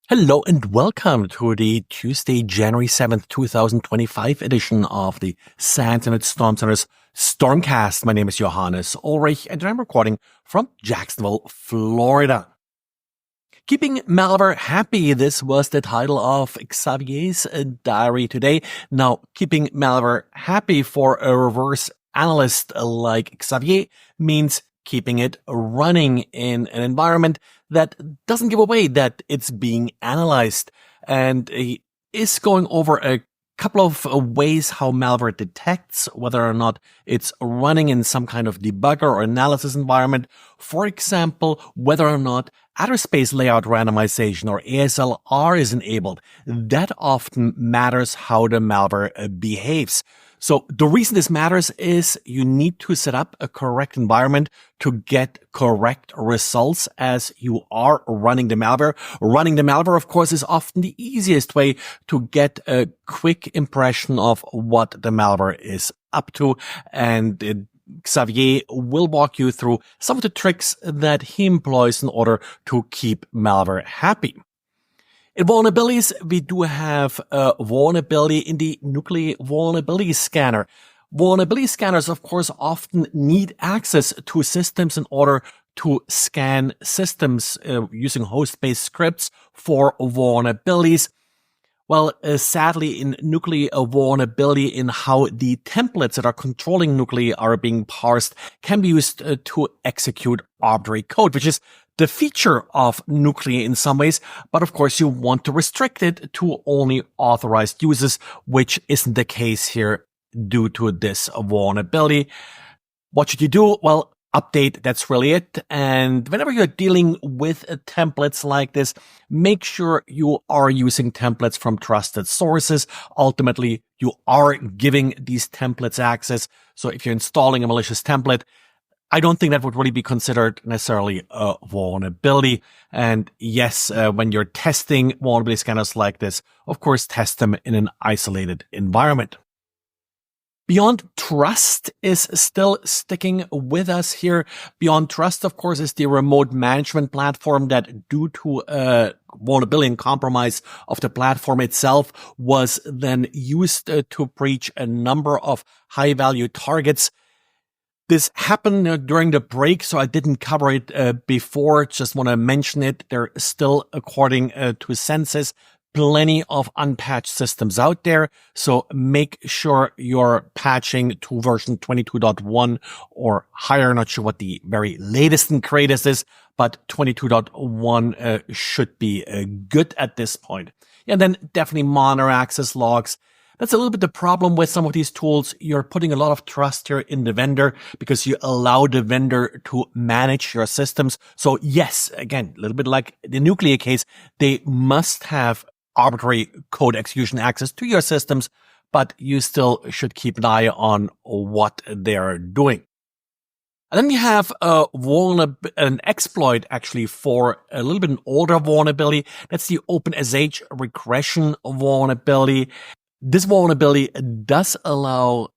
Hello and welcome to the Tuesday, January 7th, 2025 edition of the SANS and its Storm Center's Stormcast. My name is Johannes Ulrich and I'm recording from Jacksonville, Florida. Keeping malware happy, this was the title of Xavier's diary today. Now, keeping malware happy for a reverse analyst like Xavier means keeping it running in an environment that doesn't give away that it's being analyzed, and is going over a couple of ways how malware detects whether or not it's running in some kind of debugger or analysis environment. For example, whether or not address space layout randomization or ASLR is enabled. That often matters how the malware behaves. So the reason this matters is you need to set up a correct environment to get correct results as you are running the malware. Running the malware, of course, is often the easiest way to get a quick impression of what the malware is up to. And Xavier will walk you through some of the tricks that he employs in order to keep malware happy. In vulnerabilities, we do have a vulnerability in the Nuclei vulnerability scanner. Vulnerability scanners, of course, often need access to systems in order to scan systems using host-based scripts for vulnerabilities. Well, sadly, in Nuclei, a vulnerability in how the templates that are controlling Nuclei are being parsed can be used to execute arbitrary code, which is the feature of Nuclei in some ways, but of course you want to restrict it to only authorized users, which isn't the case here due to this vulnerability. What should you do? Well, update, that's really it. And whenever you're dealing with templates like this, make sure you are using templates from trusted sources. Ultimately, you are giving these templates access. So if you're installing a malicious template, I don't think that would really be considered necessarily a vulnerability. And yes, when you're testing vulnerability scanners like this, of course, test them in an isolated environment. BeyondTrust is still sticking with us here. BeyondTrust, of course, is the remote management platform that, due to a vulnerability and compromise of the platform itself, was then used to breach a number of high-value targets. This happened during the break, so I didn't cover it before. Just want to mention it. There are still, according to census, plenty of unpatched systems out there. So make sure you're patching to version 22.1 or higher. Not sure what the very latest and greatest is, but 22.1 should be good at this point. And then definitely monitor access logs. That's a little bit the problem with some of these tools. You're putting a lot of trust here in the vendor because you allow the vendor to manage your systems. So yes, again, a little bit like the Nuclei case, they must have arbitrary code execution access to your systems, but you still should keep an eye on what they're doing. And then you have an exploit actually for a little bit an older vulnerability. That's the OpenSSH regression vulnerability. This vulnerability does allow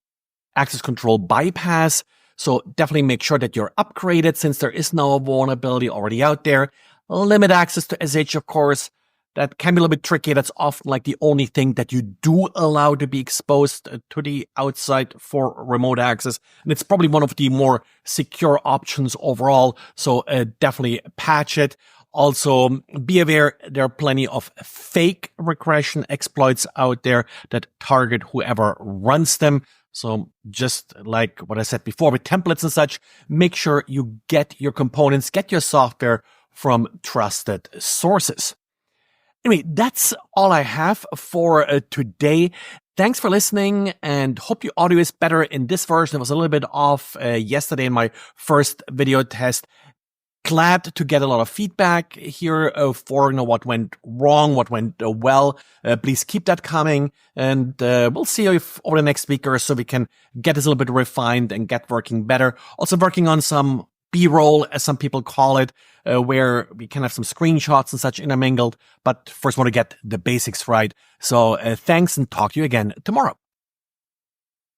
access control bypass, so definitely make sure that you're upgraded since there is now a vulnerability already out there. Limit access to SSH, of course. That can be a little bit tricky. That's often like the only thing that you do allow to be exposed to the outside for remote access. And it's probably one of the more secure options overall, so definitely patch it. Also, be aware there are plenty of fake regression exploits out there that target whoever runs them. So just like what I said before with templates and such, make sure you get your components, get your software from trusted sources. Anyway, that's all I have for today. Thanks for listening and hope your audio is better in this version. It was a little bit off yesterday in my first video test. Glad to get a lot of feedback here for what went wrong, what went well. Please keep that coming, and we'll see if over the next week or so we can get this a little bit refined and get working better. Also working on some B-roll, as some people call it, where we can have some screenshots and such intermingled. But first, want to get the basics right. So thanks, and talk to you again tomorrow.